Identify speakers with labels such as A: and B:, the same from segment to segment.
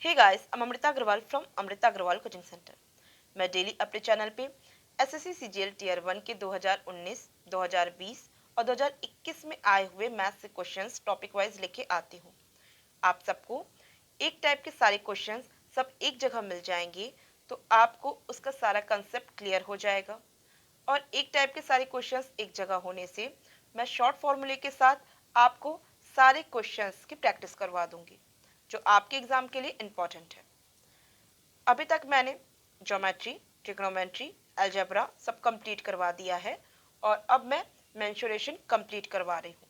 A: Hey guys, I'm Amrita Agrawal from Amrita Agrawal coaching centre. मैं daily अपने channel पे एसएससी सीजीएल टीयर 1 के 2019, 2020 और 2021 में आए हुए मैथ्स के क्वेश्चंस टॉपिक वाइज लेके आती हूँ। आप सबको एक टाइप के सारे क्वेश्चंस सब एक जगह मिल जाएंगे, तो आपको उसका सारा कंसेप्ट क्लियर हो जाएगा। और एक टाइप के सारे क्वेश्चंस एक जगह होने से मैं शॉर्ट फॉर्मूले के साथ आपको सारे क्वेश्चंस की प्रैक्टिस करवा दूंगी, जो आपके एग्जाम के लिए इम्पॉर्टेंट है। अभी तक मैंने ज्योमेट्री, ट्रिग्नोमेट्री, अलजेब्रा सब कंप्लीट करवा दिया है और अब मैं मेंसुरेशन कंप्लीट करवा रही हूँ।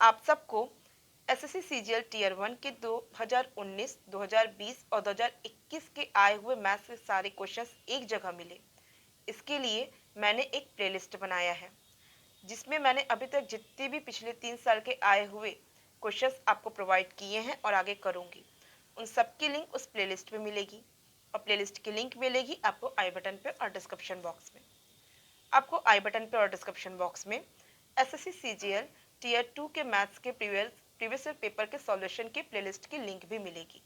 A: आप सबको एसएससी सीजीएल टीयर 1 के 2019, 2020 और 2021 के आए हुए मैथ्स के सारे क्वेश्चंस एक जगह मिले, इसके लिए मैंने एक प्लेलिस्ट बनाया है, जिसमें मैंने अभी तक जितने भी पिछले 3 साल के आए हुए क्वेश्चंस आपको प्रोवाइड किए हैं और आगे करूंगी, उन सब की लिंक उस प्लेलिस्ट में मिलेगी। और प्लेलिस्ट की लिंक मिलेगी आपको आई बटन पे और डिस्क्रिप्शन बॉक्स में। आपको आई बटन पे और डिस्क्रिप्शन बॉक्स में एसएससी सीजीएल टीयर 2 के मैथ्स के प्रीवियस ईयर पेपर के सॉल्यूशन की प्लेलिस्ट की लिंक भी मिलेगी।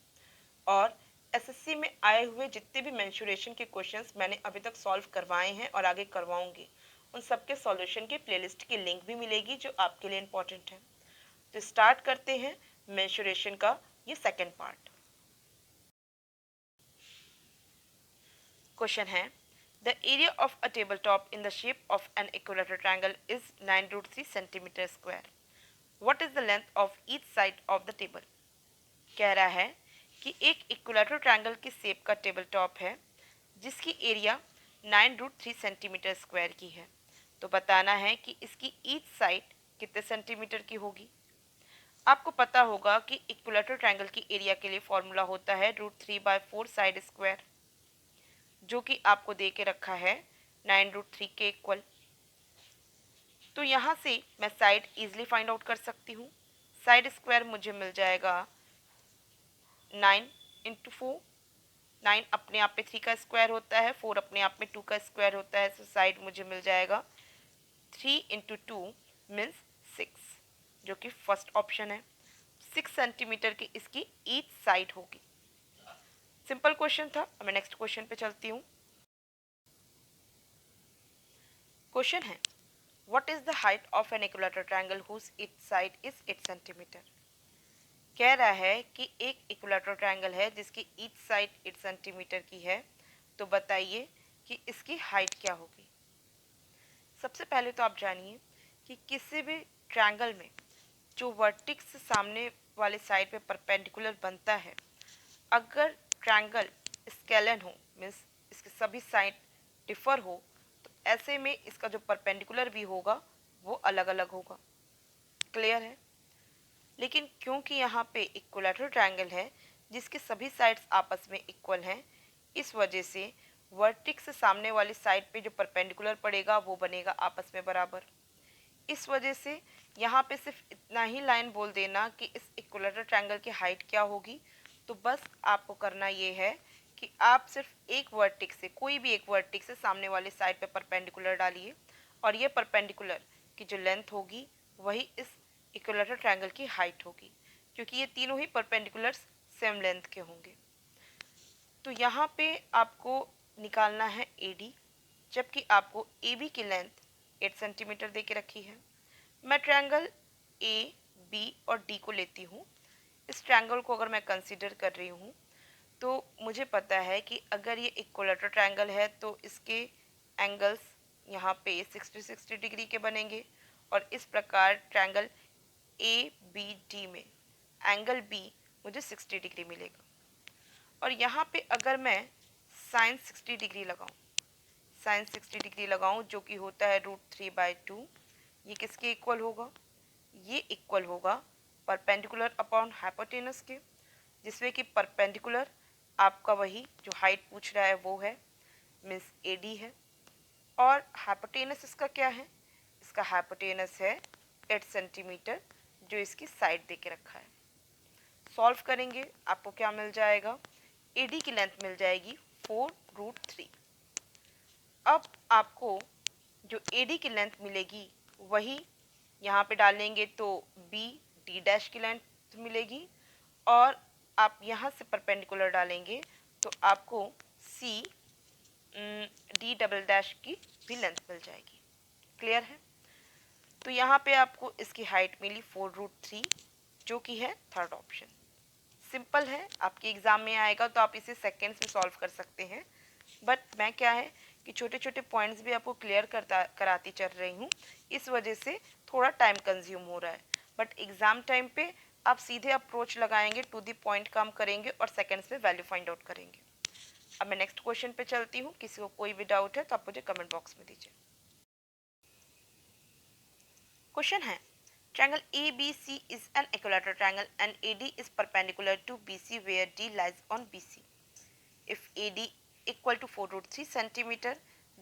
A: और एसएससी में आए हुए जितने भी मेंसुरेशन के क्वेश्चंस मैंने अभी तक सॉल्व करवाए हैं और आगे करवाऊंगी, उन सब के सॉल्यूशन की प्लेलिस्ट की लिंक भी मिलेगी, जो आपके लिए इंपॉर्टेंट है। तो स्टार्ट करते हैं मेंसुरेशन का ये सेकेंड पार्ट। क्वेश्चन है, the area of a table top in the shape of an equilateral triangle is 9√3 centimetre square. What is the length of each side of the table. कह रहा है कि एक इक्विलेटरल ट्रायंगल की shape का table top है, जिसकी area 9√3 centimetre square की है। तो बताना है कि इसकी ईच साइड कितने सेंटीमीटर की होगी। आपको पता होगा कि इक्विलेटरल ट्रायंगल की एरिया के लिए फॉर्मूला होता है √3/4 साइड स्क्वायर, जो कि आपको दे के रखा है 9√3 के इक्वल। तो यहाँ से मैं साइड इजीली फाइंड आउट कर सकती हूँ। साइड स्क्वायर मुझे मिल जाएगा 9 × 4। 9 अपने आप में 3 का स्क्वायर होता है, 4 अपने आप में 2 का स्क्वायर होता है। तो साइड मुझे मिल जाएगा 3 × 2 मीन्स 6, जो कि फर्स्ट ऑप्शन है। 6 सेंटीमीटर की इसकी ईच साइड होगी। सिंपल क्वेश्चन था। अब मैं नेक्स्ट क्वेश्चन पे चलती हूँ। क्वेश्चन है, what is the height of an equilateral triangle whose each side is 8 centimetre. कह रहा है कि एक इक्विलेटरल ट्रायंगल है जिसकी ईच साइड 8 सेंटीमीटर की है। तो बताइए कि इसकी हाइट क्या होगी। सबसे पहले तो आप जानिए कि किसी भी ट्रायंगल में जो वर्टिक्स से सामने वाले साइड पे परपेंडिकुलर बनता है, अगर ट्रायंगल स्केलन हो मीन्स इसके सभी साइड डिफर हो, तो ऐसे में इसका जो परपेंडिकुलर भी होगा वो अलग अलग होगा। क्लियर है। लेकिन क्योंकि यहाँ पे इक्विलेटरल ट्रायंगल है जिसके सभी साइड्स आपस में इक्वल हैं, इस वजह से वर्टिक्स से सामने वाली साइड पे जो परपेंडिकुलर पड़ेगा वो बनेगा आपस में बराबर। इस वजह से यहाँ पे सिर्फ इतना ही लाइन बोल देना कि इस इक्विलेटरल ट्रायंगल की हाइट क्या होगी। तो बस आपको करना ये है कि आप सिर्फ एक वर्टिक्स से, कोई भी एक वर्टिक्स से सामने वाली साइड पे परपेंडिकुलर डालिए, और ये परपेंडिकुलर की जो लेंथ होगी वही इस इक्विलेटरल ट्रायंगल की हाइट होगी, क्योंकि ये तीनों ही परपेंडिकुलर्स सेम लेंथ के होंगे। तो यहाँ पे आपको निकालना है AD, जबकि आपको AB की लेंथ 8 सेंटीमीटर दे के रखी है। मैं ट्रायंगल AB और D को लेती हूँ। इस ट्रायंगल को अगर मैं कंसीडर कर रही हूँ, तो मुझे पता है कि अगर ये इक्विलेटरल ट्रायंगल है तो इसके एंगल्स यहाँ पे 60 डिग्री के बनेंगे, और इस प्रकार ट्रायंगल ABD में एंगल B मुझे 60 डिग्री मिलेगा। और यहाँ पे अगर मैं साइन 60 डिग्री लगाऊं, साइन 60 डिग्री लगाऊं जो कि होता है √3/2, ये किसके इक्वल होगा। ये इक्वल होगा परपेंडिकुलर अपॉन हाइपोटेनस के, जिसमें कि परपेंडिकुलर आपका वही जो हाइट पूछ रहा है वो है, मीन्स AD है। और हाइपोटेनस इसका क्या है, इसका हाइपोटेनस है 8 सेंटीमीटर, जो इसकी साइड दे के रखा है। सॉल्व करेंगे आपको क्या मिल जाएगा, AD की लेंथ मिल जाएगी 4√3। अब आपको जो AD की लेंथ मिलेगी वही यहाँ पे डालेंगे तो BD' की लेंथ मिलेगी, और आप यहाँ से परपेंडिकुलर डालेंगे तो आपको सी डी डबल डैश की भी लेंथ मिल जाएगी। क्लियर है? तो यहाँ पे आपको इसकी हाइट मिली 4√3 जो कि है थर्ड ऑप्शन। सिंपल है, आपके एग्जाम में आएगा तो आप इसे सेकेंड्स में सॉल्व कर सकते हैं, बट मैं क्या है कि छोटे छोटे पॉइंट्स भी आपको क्लियर कराती चल रही हूँ, इस वजह से थोड़ा टाइम कंज्यूम हो रहा है। बट एग्जाम टाइम पे आप सीधे अप्रोच लगाएंगे, टू द पॉइंट काम करेंगे और सेकेंड्स में वैल्यू फाइंड आउट करेंगे। अब मैं नेक्स्ट क्वेश्चन पे चलती हूँ। किसी को कोई भी डाउट है तो आप मुझे कमेंट बॉक्स में दीजिए। क्वेश्चन है, triangle ABC is an equilateral triangle and AD is perpendicular to BC where D lies on BC. If AD equal to 4√3 centimeter,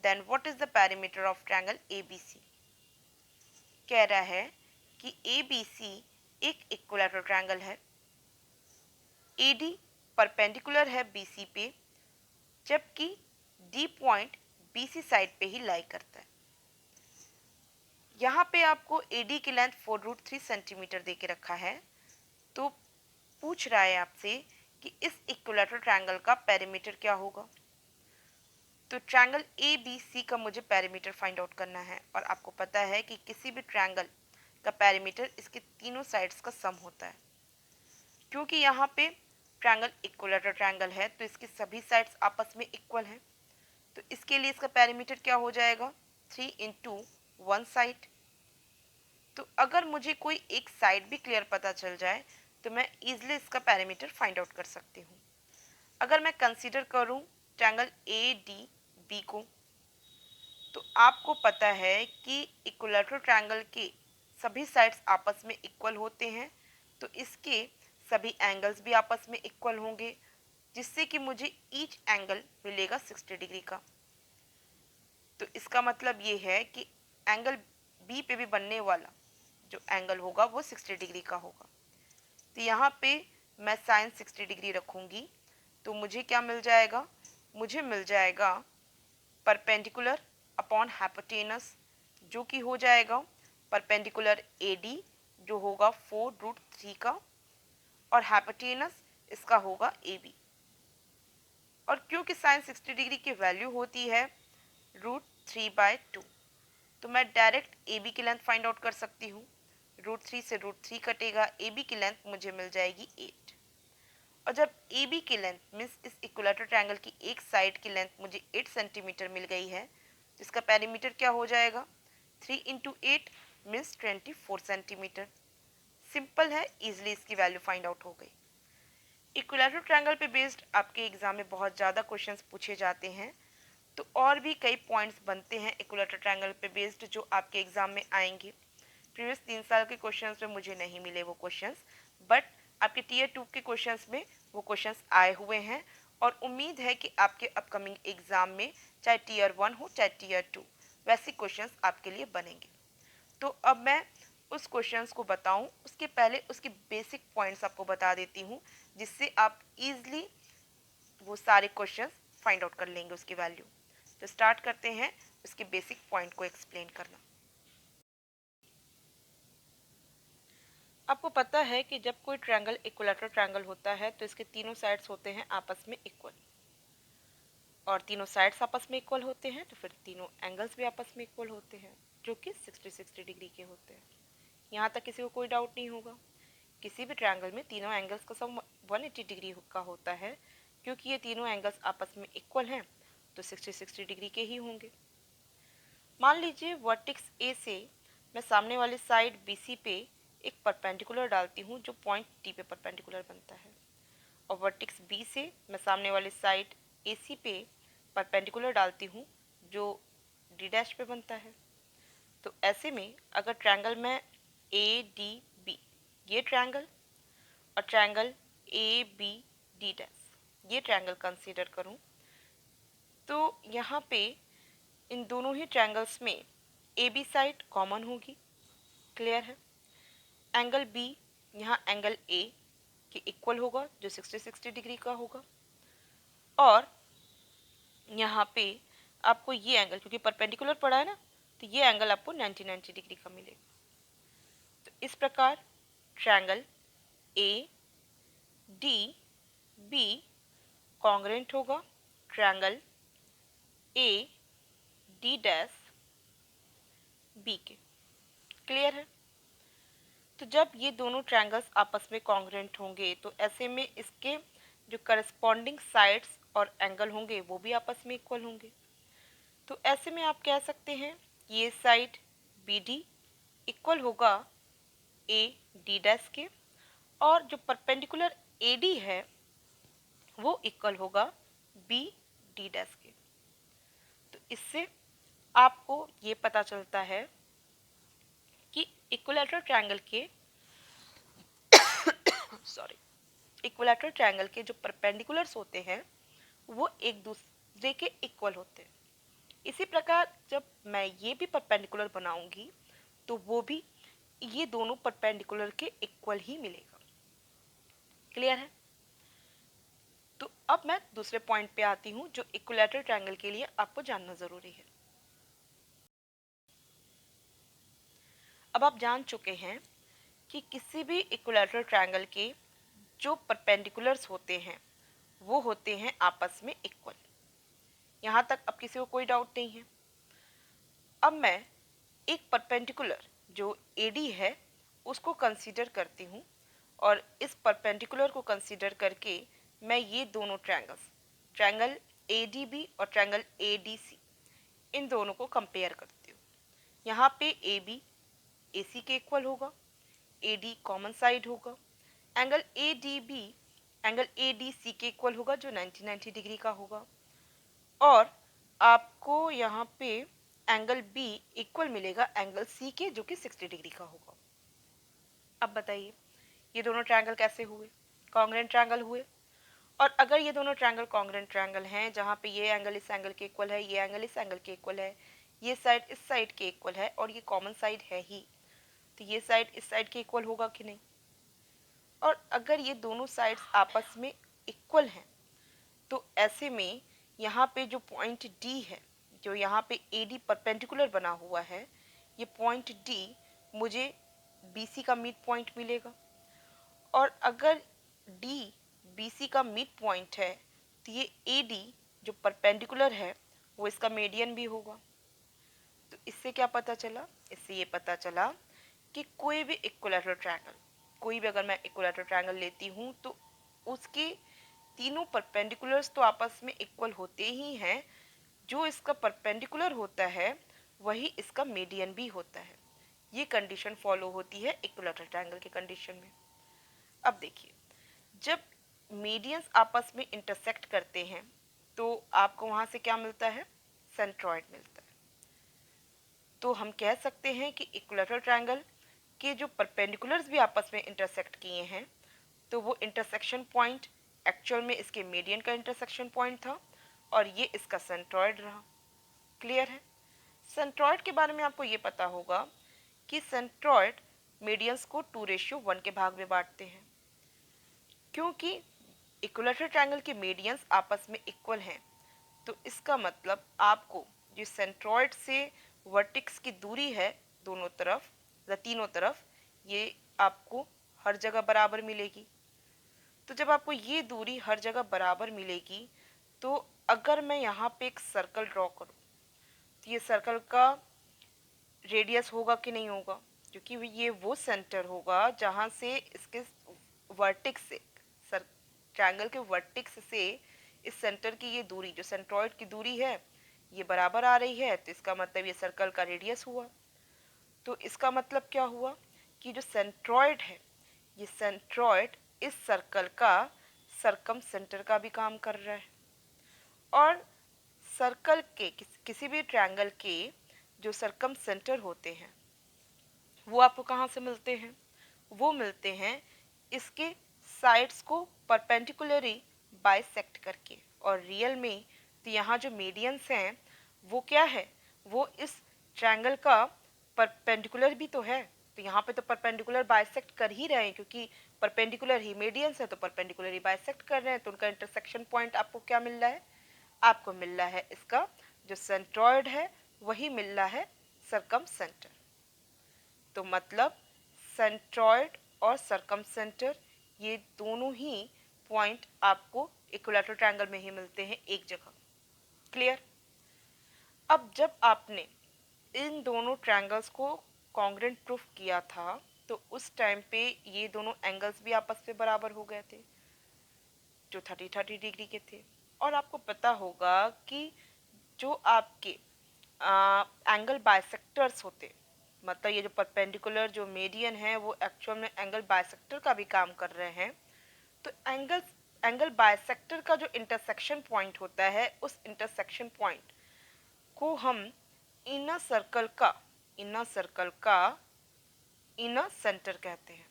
A: then what is the perimeter of triangle ABC? कह रहा है कि ABC एक equilateral triangle है, AD perpendicular है BC पे, जबकि D point BC side पे ही लाई करता है। यहाँ पे आपको AD की लेंथ 4√3 सेंटीमीटर दे के रखा है, तो पूछ रहा है आपसे कि इस इक्विलैटरल ट्रायंगल का पेरीमीटर क्या होगा। तो ट्रायंगल ABC का मुझे पेरीमीटर फाइंड आउट करना है, और आपको पता है कि किसी भी ट्रायंगल का पेरीमीटर इसके तीनों साइड्स का सम होता है। क्योंकि यहाँ पे ट्रायंगल इक्विलैटरल ट्रायंगल है तो इसकी सभी साइड्स आपस में इक्वल है, तो इसके लिए इसका पेरीमीटर क्या हो जाएगा, 3 इंटू 1 साइड। तो अगर मुझे कोई एक साइड भी क्लियर पता चल जाए तो मैं इजीली इसका पैरामीटर फाइंड आउट कर सकती हूँ। अगर मैं कंसीडर करूँ ट्रायंगल ADB को, तो आपको पता है कि इक्विलैटरल ट्रायंगल के सभी साइड्स आपस में इक्वल होते हैं, तो इसके सभी एंगल्स भी आपस में इक्वल होंगे, जिससे कि मुझे ईच एंगल मिलेगा 60 डिग्री का। तो इसका मतलब ये है कि एंगल बी पे भी बनने वाला जो एंगल होगा वो 60 डिग्री का होगा। तो यहाँ पे मैं साइन 60 डिग्री रखूँगी, तो मुझे क्या मिल जाएगा, मुझे मिल जाएगा परपेंडिकुलर अपॉन हाइपोटेनस, जो कि हो जाएगा परपेंडिकुलर AD जो होगा 4√3 का, और हाइपोटेनस इसका होगा AB। और क्योंकि साइन 60 डिग्री की वैल्यू होती है √3/2, तो मैं डायरेक्ट AB की लेंथ फाइंड आउट कर सकती हूँ। √3 से √3 कटेगा, AB की लेंथ मुझे मिल जाएगी 8। और जब AB की लेंथ मीन्स इस इक्विलैटरल ट्रायंगल की एक साइड की लेंथ मुझे 8 सेंटीमीटर मिल गई है, जिसका पेरीमीटर क्या हो जाएगा, 3 इंटू 8 मीन्स 24 सेंटीमीटर। सिंपल है, इजिली इसकी वैल्यू फाइंड आउट हो गई। इक्विलैटरल ट्रायंगल पे बेस्ड आपके एग्जाम में बहुत ज़्यादा क्वेश्चंस पूछे जाते हैं, तो और भी कई पॉइंट्स बनते हैं इक्विलैटरल ट्रायंगल पे बेस्ड जो आपके एग्जाम में आएंगे। प्रीवियस 3 साल के क्वेश्चंस में मुझे नहीं मिले वो क्वेश्चंस, बट आपके टीयर 2 के क्वेश्चंस में वो क्वेश्चंस आए हुए हैं, और उम्मीद है कि आपके अपकमिंग एग्जाम में चाहे टीयर 1 हो चाहे टीयर 2 वैसे क्वेश्चंस आपके लिए बनेंगे। तो अब मैं उस क्वेश्चंस को बताऊं उसके पहले उसके बेसिक पॉइंट्स आपको बता देती हूं, जिससे आप इजीली वो सारे क्वेश्चंस फाइंड आउट कर लेंगे उसकी वैल्यू। तो स्टार्ट करते हैं उसके बेसिक पॉइंट को एक्सप्लेन करना। आपको पता है कि जब कोई ट्रायंगल इक्विलैटरल ट्रायंगल होता है तो इसके तीनों साइड्स होते हैं आपस में इक्वल, और तीनों साइड्स आपस में इक्वल होते हैं तो फिर तीनों एंगल्स भी आपस में इक्वल होते हैं, जो कि 60 डिग्री के होते हैं। यहाँ तक किसी को कोई डाउट नहीं होगा। किसी भी ट्रायंगल में तीनों एंगल्स का सम 180 डिग्री का होता है, क्योंकि ये तीनों एंगल्स आपस में इक्वल हैं तो 60 डिग्री के ही होंगे। मान लीजिए वर्टेक्स ए से मैं सामने वाली साइड BC पे एक परपेंडिकुलर डालती हूँ जो पॉइंट D पे परपेंडिकुलर बनता है, और वर्टेक्स B से मैं सामने वाली साइड AC पे परपेंडिकुलर डालती हूँ जो D' पे बनता है। तो ऐसे में अगर ट्रायंगल में ADB ये ट्रायंगल और ट्रायंगल ABD' ये ट्रायंगल कंसीडर करूँ, तो यहाँ पे इन दोनों ही ट्रायंगल्स में AB साइड कॉमन होगी। क्लियर है? एंगल B यहाँ एंगल A के इक्वल होगा जो 60 डिग्री का होगा, और यहाँ पे आपको ये एंगल क्योंकि परपेंडिकुलर पड़ा है ना, तो ये एंगल आपको 90 डिग्री का मिलेगा। तो इस प्रकार ट्रायंगल ADB बी कॉन्ग्रेंट होगा triangle A D dash B के। क्लियर है? तो जब ये दोनों ट्रायंगल्स आपस में कॉन्ग्रेंट होंगे तो ऐसे में इसके जो करस्पॉन्डिंग साइड्स और एंगल होंगे वो भी आपस में इक्वल होंगे। तो ऐसे में आप कह सकते हैं ये साइड बी डी इक्वल होगा ए डी डैश के, और जो परपेंडिकुलर ए डी है वो इक्वल होगा बी डी डैश के। तो इससे आपको ये पता चलता है कि इक्विलैटरल ट्रायंगल के सॉरी इक्विलैटरल ट्रायंगल के जो परपेंडिकुलर्स होते हैं वो एक दूसरे के इक्वल होते हैं। इसी प्रकार जब मैं ये भी परपेंडिकुलर बनाऊंगी तो वो भी ये दोनों परपेंडिकुलर के इक्वल ही मिलेगा। क्लियर है? तो अब मैं दूसरे पॉइंट पे आती हूँ जो इक्विलैटरल ट्रायंगल के लिए आपको जानना जरूरी है। अब आप जान चुके हैं कि किसी भी इक्विलैटरल ट्रायंगल के जो परपेंडिकुलर्स होते हैं वो होते हैं आपस में इक्वल। यहाँ तक अब किसी को कोई डाउट नहीं है। अब मैं एक परपेंडिकुलर जो एडी है उसको कंसीडर करती हूँ, और इस परपेंडिकुलर को कंसीडर करके मैं ये दोनों ट्रायंगल्स, ट्रायंगल एडीबी और ट्रायंगल एडीसी, इन दोनों को कंपेयर करती हूँ। यहाँ पे ए बी ए सी के इक्वल होगा, ए डी कॉमन साइड होगा, angle A D B angle A D C के इक्वल होगा जो 90 डिग्री का होगा, और आपको यहाँ पे एंगल बी इक्वल मिलेगा एंगल सी के जो कि 60 डिग्री का होगा। अब बताइए ये दोनों ट्रायंगल कैसे हुए? कॉन्ग्रेंट ट्रायंगल हुए। और अगर ये दोनों ट्रायंगल कॉन्ग्रेंट ट्रायंगल हैं जहाँ पे ये एंगल इस एंगल के इक्वल है, ये एंगल इस एंगल के इक्वल है, ये साइड इस साइड के इक्वल है और ये कॉमन साइड है ही, तो ये साइड इस साइड के इक्वल होगा कि नहीं? और अगर ये दोनों साइड्स आपस में इक्वल हैं तो ऐसे में यहाँ पे जो पॉइंट डी है, जो यहाँ पे ए डी परपेंडिकुलर बना हुआ है, ये पॉइंट डी मुझे बी सी का मिड पॉइंट मिलेगा। और अगर डी बी सी का मिड पॉइंट है तो ये ए डी जो परपेंडिकुलर है वो इसका मीडियन भी होगा। तो इससे क्या पता चला? इससे ये पता चला कि कोई भी इक्विलैटरल ट्रायंगल, कोई भी अगर मैं इक्विलैटरल ट्रायंगल लेती हूँ तो उसके तीनों परपेंडिकुलर्स तो आपस में इक्वल होते ही हैं, जो इसका परपेंडिकुलर होता है वही इसका मीडियन भी होता है। ये कंडीशन फॉलो होती है इक्विलैटरल ट्रायंगल के कंडीशन में। अब देखिए जब मीडियंस आपस में इंटरसेक्ट करते हैं तो आपको वहां से क्या मिलता है? सेंट्रॉइड मिलता है। तो हम कह सकते हैं कि इक्विलैटरल ट्रायंगल के जो परपेंडिकुलर्स भी आपस में इंटरसेक्ट किए हैं तो वो इंटरसेक्शन पॉइंट एक्चुअल में इसके मीडियन का इंटरसेक्शन पॉइंट था और ये इसका सेंट्रॉइड रहा। क्लियर है? सेंट्रॉइड के बारे में आपको ये पता होगा कि सेंट्रॉइड मीडियंस को 2:1 के भाग में बांटते हैं। क्योंकि इक्विलैटरल ट्रायंगल के मीडियंस आपस में इक्वल हैं तो इसका मतलब आपको जो सेंट्रॉइड से वर्टेक्स की दूरी है दोनों तरफ या तीनों तरफ, ये आपको हर जगह बराबर मिलेगी। तो जब आपको ये दूरी हर जगह बराबर मिलेगी तो अगर मैं यहाँ पे एक सर्कल ड्रॉ करूँ तो ये सर्कल का रेडियस होगा कि नहीं होगा? क्योंकि ये वो सेंटर होगा जहाँ से इसके वर्टेक्स से, ट्रायंगल के वर्टेक्स से इस सेंटर की ये दूरी जो सेंट्रॉइड की दूरी है ये बराबर आ रही है, तो इसका मतलब ये सर्कल का रेडियस हुआ। तो इसका मतलब क्या हुआ कि जो सेंट्रॉइड है ये सेंट्रॉइड इस सर्कल का सरकम सेंटर का भी काम कर रहा है। और सर्कल के किसी भी ट्रायंगल के जो सरकम सेंटर होते हैं वो आपको कहाँ से मिलते हैं? वो मिलते हैं इसके साइड्स को परपेंडिकुलरली बाइसेक्ट करके। और रियल में तो यहाँ जो मीडियंस हैं वो क्या है? वो इस ट्रायंगल का परपेंडिकुलर भी तो है। तो यहाँ पे तो परपेंडिकुलर बाइसेक्ट कर ही रहे हैं क्योंकि परपेंडिकुलर ही मीडियंस है, तो परपेंडिकुलर ही बाइसेक्ट कर रहे हैं, तो उनका इंटरसेक्शन पॉइंट आपको क्या मिल रहा है? आपको मिल रहा है इसका जो सेंट्रॉइड है वही मिल रहा है सरकम सेंटर। तो मतलब सेंट्रॉइड और सरकम सेंटर ये दोनों ही पॉइंट आपको इक्विलैटरल ट्रायंगल में ही मिलते हैं एक जगह। क्लियर? अब जब आपने इन दोनों ट्रायंगल्स को कॉन्ग्रुएंट प्रूफ किया था तो उस टाइम पे ये दोनों एंगल्स भी आपस में बराबर हो गए थे जो 30-30 डिग्री के थे। और आपको पता होगा कि जो आपके एंगल बाइसेक्टर्स होते, मतलब ये जो परपेंडिकुलर जो मीडियन है वो एक्चुअल में एंगल बाइसेक्टर का भी काम कर रहे हैं। तो एंगल बाइसेक्टर का जो इंटरसेक्शन पॉइंट होता है उस इंटरसेक्शन पॉइंट को हम इनर सर्कल का इनर सेंटर कहते हैं।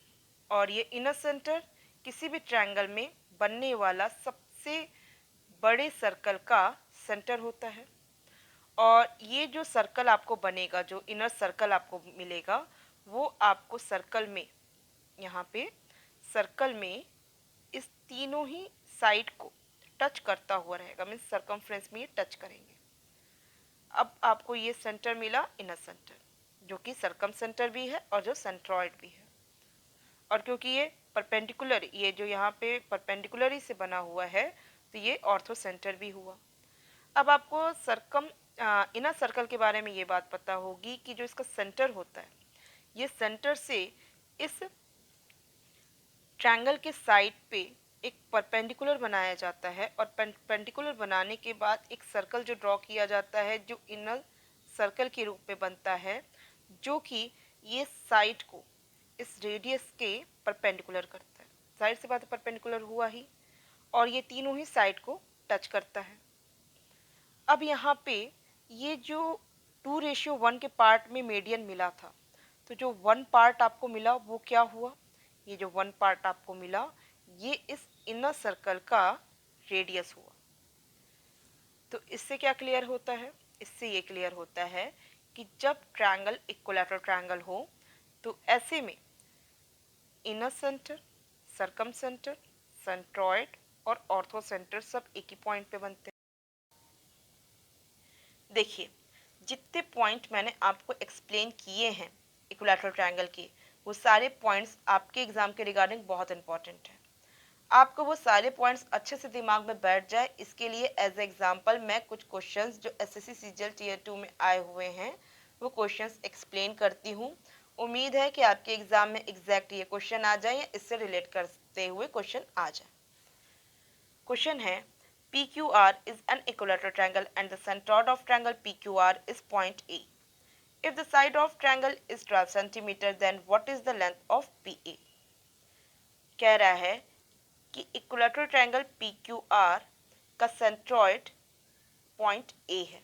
A: और ये इनर सेंटर किसी भी ट्रायंगल में बनने वाला सबसे बड़े सर्कल का सेंटर होता है। और ये जो सर्कल आपको बनेगा, जो इनर सर्कल आपको मिलेगा, वो आपको सर्कल में, यहाँ पे सर्कल में इस तीनों ही साइड को टच करता हुआ रहेगा, मीन्स सर्कमफ्रेंस में ये टच करेंगे। अब आपको ये सेंटर मिला, इनर सेंटर, जो कि सर्कम सेंटर भी है और जो सेंट्रॉइड भी है। और क्योंकि ये परपेंडिकुलर, ये जो यहाँ पे परपेंडिकुलर से बना हुआ है तो ये ऑर्थो सेंटर भी हुआ। अब आपको इनर सर्कल के बारे में ये बात पता होगी कि जो इसका सेंटर होता है, ये सेंटर से इस ट्रायंगल के साइड पे एक परपेंडिकुलर बनाया जाता है और परपेंडिकुलर बनाने के बाद एक सर्कल जो ड्रॉ किया जाता है जो इनर सर्कल के रूप में बनता है, जो कि ये साइड को इस रेडियस के परपेंडिकुलर करता है। साइड से बात परपेंडिकुलर हुआ ही, और ये तीनों ही साइड को टच करता है। अब यहाँ पे ये जो 2:1 के पार्ट में मीडियन मिला था, तो जो 1 पार्ट आपको मिला वो क्या हुआ, ये जो 1 पार्ट आपको मिला ये इस इनर सर्कल का रेडियस हुआ। तो इससे क्या क्लियर होता है, इससे ये क्लियर होता है कि जब ट्रायंगल इक्विलैटरल ट्रायंगल हो तो ऐसे में inner centre, circum centre, centroid और ऑर्थो सेंटर सब एक ही पॉइंट पे बनते हैं। देखिए, जितने पॉइंट मैंने आपको एक्सप्लेन किए हैं इक्विलैटरल ट्रायंगल के, वो सारे पॉइंट्स आपके एग्जाम के रिगार्डिंग बहुत इंपॉर्टेंट हैं। आपको वो सारे पॉइंट्स अच्छे से दिमाग में बैठ जाए, इसके लिए एज एग्जांपल मैं कुछ क्वेश्चंस जो एसएससी सीजीएल टीयर 2 में आए हुए हैं वो क्वेश्चंस एक्सप्लेन करती हूँ। उम्मीद है कि आपके एग्जाम में एग्जैक्ट ये क्वेश्चन आ जाए या इससे रिलेट करते हुए क्वेश्चन आ जाए। क्वेश्चन है, PQR is an equilateral triangle and the centroid of triangle PQR is point A. If the side of triangle is 12 cm, then what is the length of PA? कह रहा है कि equilateral triangle PQR का centroid point A है।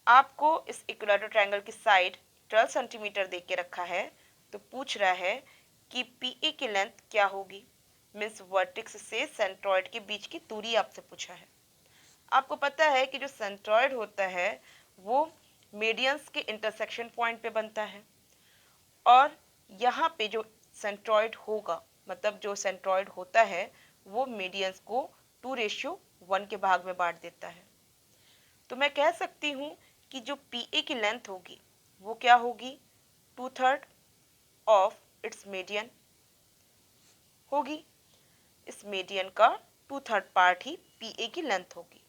A: आपको इस equilateral triangle की side 12 centimetre दे के रखा है, तो पूछ रहा है कि PA की लेंथ क्या होगी, मीन्स वर्टेक्स से सेंट्रॉइड के बीच की दूरी आपसे पूछा है। आपको पता है कि जो सेंट्रॉइड होता है वो मीडियंस के इंटरसेक्शन पॉइंट पे बनता है, और यहाँ पे जो सेंट्रॉइड होगा, मतलब जो सेंट्रॉइड होता है वो मीडियंस को 2:1 के भाग में बांट देता है। तो मैं कह सकती हूँ कि जो PA की लेंथ होगी वो क्या होगी, 2/3 ऑफ इट्स मीडियन होगी। इस मीडियन का 2/3 पार्ट ही PA की लेंथ होगी।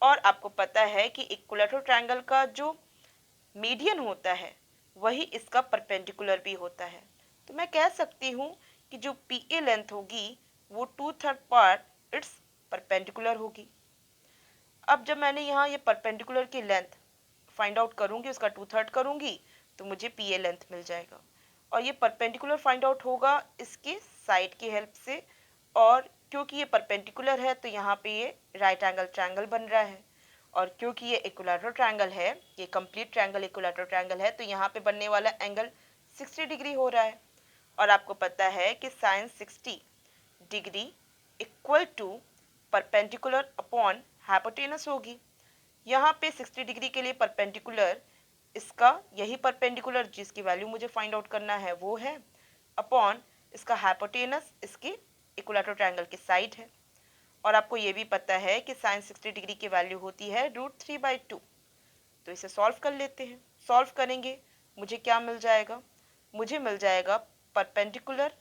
A: और आपको पता है कि इक्विलैटरल ट्रायंगल का जो मीडियन होता है वही इसका परपेंडिकुलर भी होता है। तो मैं कह सकती हूँ कि जो PA लेंथ होगी वो 2/3 पार्ट इट्स परपेंडिकुलर होगी। अब जब मैंने यहाँ ये परपेंडिकुलर की लेंथ फाइंड आउट करूँगी, उसका 2/3 करूँगी, तो मुझे PA लेंथ मिल जाएगा। और ये परपेंडिकुलर फाइंड आउट होगा इसके साइड की हेल्प से, और क्योंकि ये परपेंडिकुलर है तो यहाँ पे ये राइट एंगल ट्रायंगल बन रहा है, और क्योंकि ये इक्विलैटरल ट्रायंगल है, ये कंप्लीट ट्रायंगल इक्विलैटरल ट्रायंगल है, तो यहाँ पे बनने वाला एंगल 60 डिग्री हो रहा है। और आपको पता है कि sine 60 degree equal to perpendicular upon hypotenuse होगी। यहाँ पे 60 डिग्री के लिए परपेंडिकुलर, इसका यही परपेंडिकुलर जिसकी वैल्यू मुझे फाइंड आउट करना है वो है, अपॉन इसका हाइपोटेनस इसके इक्विलैटरल ट्रायंगल की साइड है। और आपको ये भी पता है कि साइन 60 डिग्री की वैल्यू होती है √3/2। तो इसे सॉल्व कर लेते हैं। सॉल्व करेंगे मुझे क्या मिल जाएगा, मुझे मिल जाएगा परपेंडिकुलर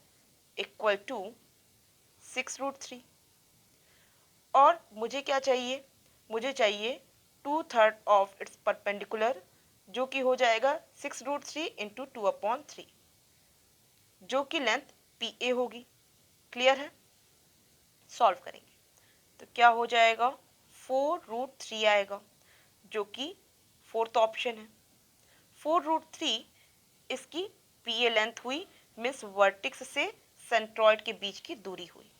A: इक्वल टू 6√3 और मुझे क्या चाहिए, मुझे चाहिए 2/3 ऑफ इट्स परपेंडिकुलर जो कि हो जाएगा 6√3 इंटू 2/3 जो कि लेंथ पी ए होगी। क्लियर है? सॉल्व करेंगे तो क्या हो जाएगा, 4√3 आएगा जो कि फोर्थ ऑप्शन है। 4√3 इसकी पी ए लेंथ हुई, मीन्स वर्टिक्स से सेंट्रॉइड के बीच की दूरी हुई।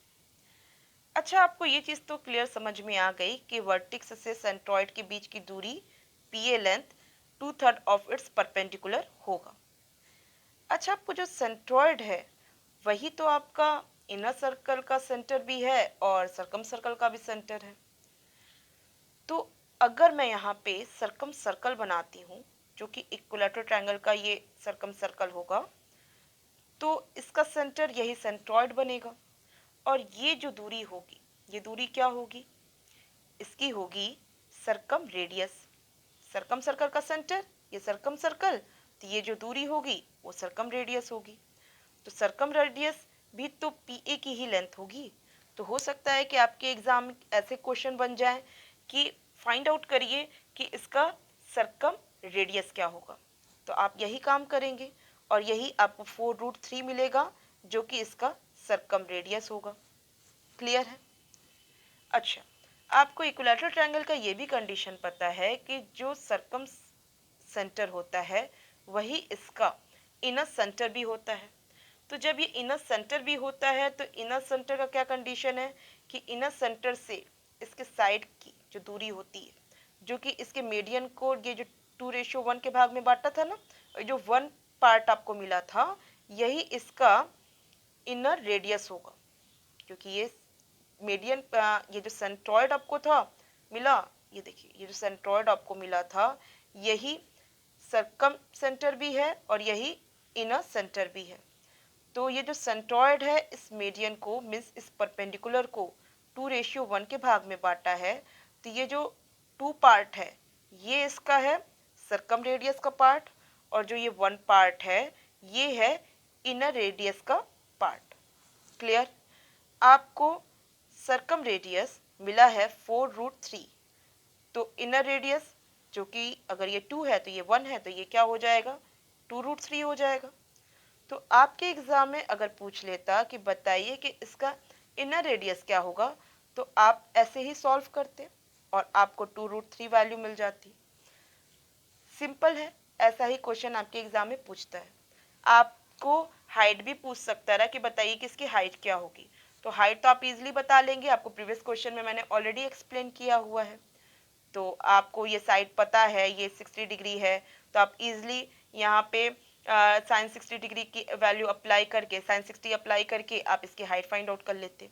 A: अच्छा, आपको ये चीज़ तो क्लियर समझ में आ गई कि वर्टिक्स से सेंट्रॉइड के बीच की दूरी P A length 2/3 of its perpendicular होगा। अच्छा, आपको जो सेंट्रॉइड है वही तो आपका इनर सर्कल का सेंटर भी है और सर्कम सर्कल का भी सेंटर है। तो अगर मैं यहाँ पे सर्कम सर्कल बनाती हूँ जो कि इक्विलैटरल ट्रायंगल का ये सर्कम सर्कल होगा, तो इसका सेंटर यही सेंट्रॉइड बनेगा और ये जो दूरी होगी, ये दूरी क्या होगी, इसकी होगी सर्कम रेडियस। सर्कम सर्कल का सेंटर ये सर्कम सर्कल, तो ये जो दूरी होगी वो सर्कम रेडियस होगी। तो सर्कम रेडियस भी तो पी ए की ही लेंथ होगी। तो हो सकता है कि आपके एग्जाम में ऐसे क्वेश्चन बन जाए कि फाइंड आउट करिए कि इसका सर्कम रेडियस क्या होगा। तो आप यही काम करेंगे और यही आपको 4√3 मिलेगा जो कि इसका सर्कम रेडियस होगा। क्लियर है? अच्छा, आपको इक्विलैटरल ट्रायंगल का ये भी कंडीशन पता है कि जो सर्कम सेंटर होता है वही इसका इनर सेंटर भी होता है। तो जब ये इनर सेंटर भी होता है तो इनर सेंटर का क्या कंडीशन है कि इनर सेंटर से इसके साइड की जो दूरी होती है, जो कि इसके मीडियन को ये जो 2:1 के भाग में बांटा था ना, और जो 1 पार्ट आपको मिला था यही इसका इनर रेडियस होगा। क्योंकि ये मीडियन, ये जो सेंट्रॉइड आपको था मिला, ये देखिए ये जो सेंट्रॉइड आपको मिला था यही सर्कम सेंटर भी है और यही इनर सेंटर भी है। तो ये जो सेंट्रॉइड है इस मीडियन को, मीन्स इस परपेंडिकुलर को 2:1 के भाग में बांटा है। तो ये जो 2 पार्ट है ये इसका है सर्कम रेडियस का पार्ट और जो ये 1 पार्ट है ये है इनर रेडियस का पार्ट। क्लियर? आपको सर्कम रेडियस मिला है 4√3, तो इनर रेडियस जो कि अगर ये 2 है तो ये 1 है, तो ये क्या हो जाएगा, 2√3 हो जाएगा। तो आपके एग्जाम में अगर पूछ लेता कि बताइए कि इसका इनर रेडियस क्या होगा, तो आप ऐसे ही सॉल्व करते और आपको 2√3 वैल्यू मिल जाती। सिंपल है, ऐसा ही क्वेश्चन आपके एग्जाम में पूछता है। आपको हाइट भी पूछ सकता है कि बताइए कि इसकी हाइट क्या होगी। तो हाइट तो आप इजीली बता लेंगे, आपको प्रीवियस क्वेश्चन में मैंने ऑलरेडी एक्सप्लेन किया हुआ है। तो आपको ये साइड पता है, ये 60 डिग्री है, तो आप इजीली यहाँ पे साइन 60 डिग्री की वैल्यू अप्लाई करके, साइन 60 अप्लाई करके आप इसकी हाइट फाइंड आउट कर लेते।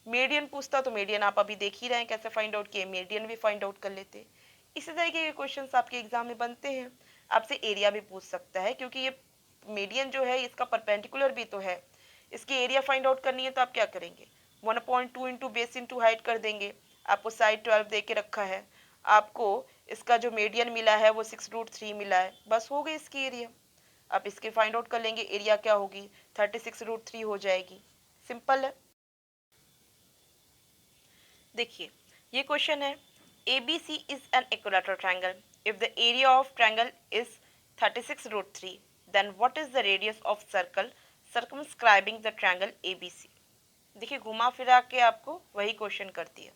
A: मीडियन पूछता तो मीडियन आप अभी देख ही रहे हैं कैसे फाइंड आउट किए, मीडियन भी फाइंड आउट कर लेते। इसी तरीके के क्वेश्चंस आपके एग्जाम में बनते हैं। आपसे एरिया भी पूछ सकता है क्योंकि ये मीडियन जो है इसका परपेंडिकुलर भी तो है, इसकी एरिया फाइंड आउट करनी है। तो आप क्या करेंगे, 1/2 इंटू बेस इंटू हाइट कर देंगे। आपको साइड 12 दे के रखा है, आपको इसका जो मीडियन मिला है वो 6√3 मिला है, बस हो गई इसकी एरिया। आप इसके फाइंड आउट कर लेंगे, एरिया क्या होगी, 36√3 हो जाएगी। सिंपल है। देखिए ये क्वेश्चन है, ABC is an equilateral triangle, if the area of triangle is 36√3 then what is the radius of circle circumscribing the triangle ABC। देखिए घुमा फिरा के आपको वही क्वेश्चन कर दिया।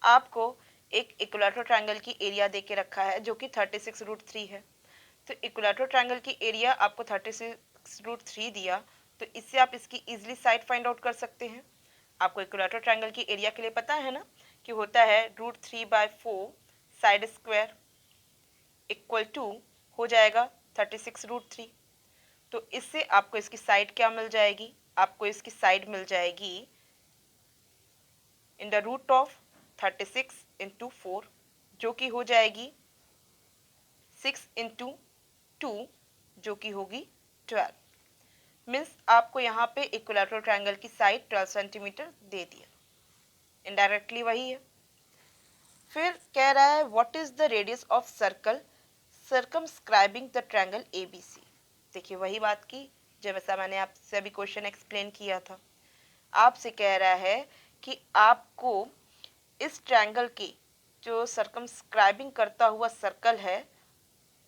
A: आपको एक इक्विलैटरल ट्रायंगल की एरिया दे के रखा है जो कि 36√3 है। तो इक्विलैटरल ट्रायंगल की एरिया आपको 36√3 दिया, तो इससे आप इसकी इजीली साइड फाइंड आउट कर सकते हैं। आपको इक्विलैटरल ट्रायंगल की एरिया के लिए पता है ना कि होता है √3/4 साइड स्क्वायर इक्वल टू हो जाएगा 36√3। तो इससे आपको इसकी साइड क्या मिल जाएगी, आपको इसकी साइड मिल जाएगी in the root of 36 into 4 जो कि हो जाएगी 6 इंटू 2 जो कि होगी 12। मीन्स आपको यहाँ पे इक्विलैटरल ट्रायंगल की साइड 12 सेंटीमीटर दे दिया, इनडायरेक्टली वही है। फिर कह रहा है what is the radius of circle circumscribing the triangle ABC। देखिए वही बात की जब ऐसा मैंने आपसे अभी क्वेश्चन एक्सप्लेन किया था। आपसे कह रहा है कि आपको इस ट्रायंगल की जो सर्कमस्क्राइबिंग करता हुआ सर्कल है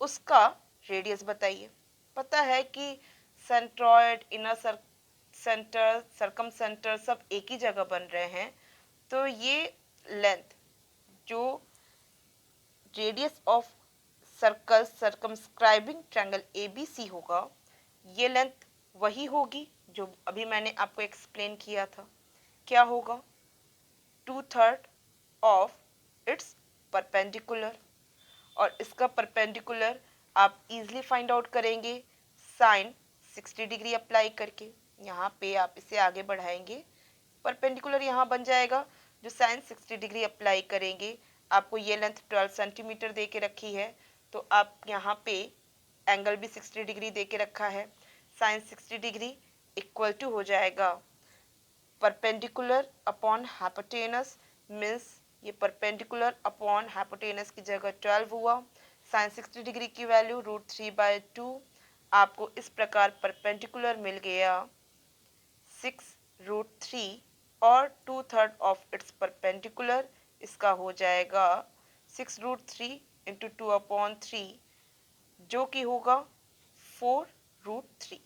A: उसका रेडियस बताइए। पता है कि centroid, inner centre, circum centre सब एक ही जगह बन रहे हैं, तो ये लेंथ जो radius of circle circumscribing triangle ABC होगा, ये लेंथ वही होगी जो अभी मैंने आपको एक्सप्लेन किया था। क्या होगा? 2/3 ऑफ इट्स परपेंडिकुलर। और इसका परपेंडिकुलर आप इजीली फाइंड आउट करेंगे साइन 60 डिग्री अप्लाई करके। यहाँ पे आप इसे आगे बढ़ाएंगे, परपेंडिकुलर यहाँ बन जाएगा। जो साइन 60 डिग्री अप्लाई करेंगे, आपको ये लेंथ 12 सेंटीमीटर दे के रखी है, तो आप यहाँ पे एंगल भी 60 डिग्री दे के रखा है। साइन 60 डिग्री इक्वल टू हो जाएगा परपेंडिकुलर अपॉन हाइपोटेनस, मीन्स ये परपेंडिकुलर अपॉन हाइपोटेनस की जगह 12 हुआ। साइन 60 डिग्री की वैल्यू √3/2। आपको इस प्रकार परपेंडिकुलर मिल गया 6√3 और 2/3 ऑफ इट्स परपेंडिकुलर, इसका हो जाएगा 6√3 इंटू 2/3 जो कि होगा 4√3,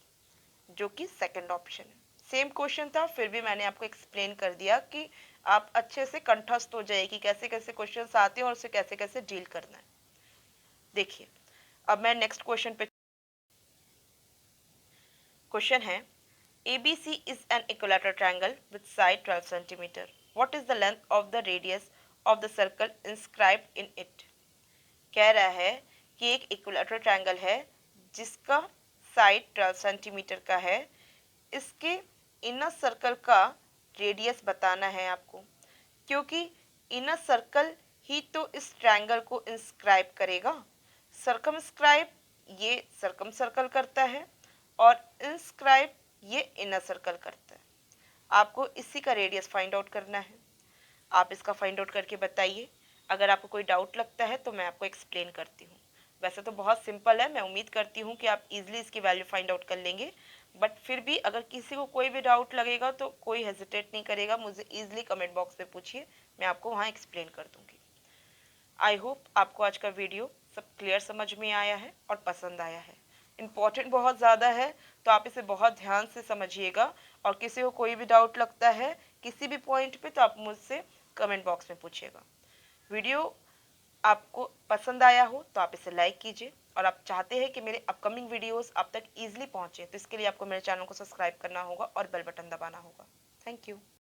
A: जो कि सेकंड ऑप्शन है। सेम क्वेश्चन था, फिर भी मैंने आपको एक्सप्लेन कर दिया कि आप अच्छे से कंठस्थ हो जाए कि कैसे कैसे क्वेश्चंस आते हैं और उसे कैसे कैसे डील करना है। देखिए अब मैं नेक्स्ट क्वेश्चन पे। क्वेश्चन है ABC is an equilateral triangle with side 12 centimeter. What is the length of the radius of the circle inscribed in it? कह रहा है कि एक इक्विलैटरल ट्रायंगल है जिसका साइड 12 सेंटीमीटर का है। इसके इनर सर्कल का रेडियस बताना है आपको, क्योंकि इनर सर्कल ही तो इस ट्रायंगल को इंस्क्राइब करेगा। सर्कमस्क्राइब ये सर्कम सर्कल करता है और इंस्क्राइब ये इनर सर्कल करता है। आपको इसी का रेडियस फाइंड आउट करना है। आप इसका फाइंड आउट करके बताइए। अगर आपको कोई डाउट लगता है तो मैं आपको एक्सप्लेन करती हूँ। वैसे तो बहुत सिंपल है, मैं उम्मीद करती हूँ कि आप इजीली इसकी वैल्यू फाइंड आउट कर लेंगे, बट फिर भी अगर किसी को कोई भी डाउट लगेगा तो कोई हेजिटेट नहीं करेगा, मुझे इजीली कमेंट बॉक्स में पूछिए, मैं आपको वहाँ एक्सप्लेन कर दूँगी। आई होप आपको आज का वीडियो सब क्लियर समझ में आया है और पसंद आया है। इम्पॉर्टेंट बहुत ज़्यादा है, तो आप इसे बहुत ध्यान से समझिएगा, और किसी को कोई भी डाउट लगता है किसी भी पॉइंट पे तो आप मुझसे कमेंट बॉक्स में पूछिएगा। वीडियो आपको पसंद आया हो तो आप इसे लाइक कीजिए, और आप चाहते हैं कि मेरे अपकमिंग वीडियोस आप तक ईजिली पहुंचे तो इसके लिए आपको मेरे चैनल को सब्सक्राइब करना होगा और बेल बटन दबाना होगा। Thank you.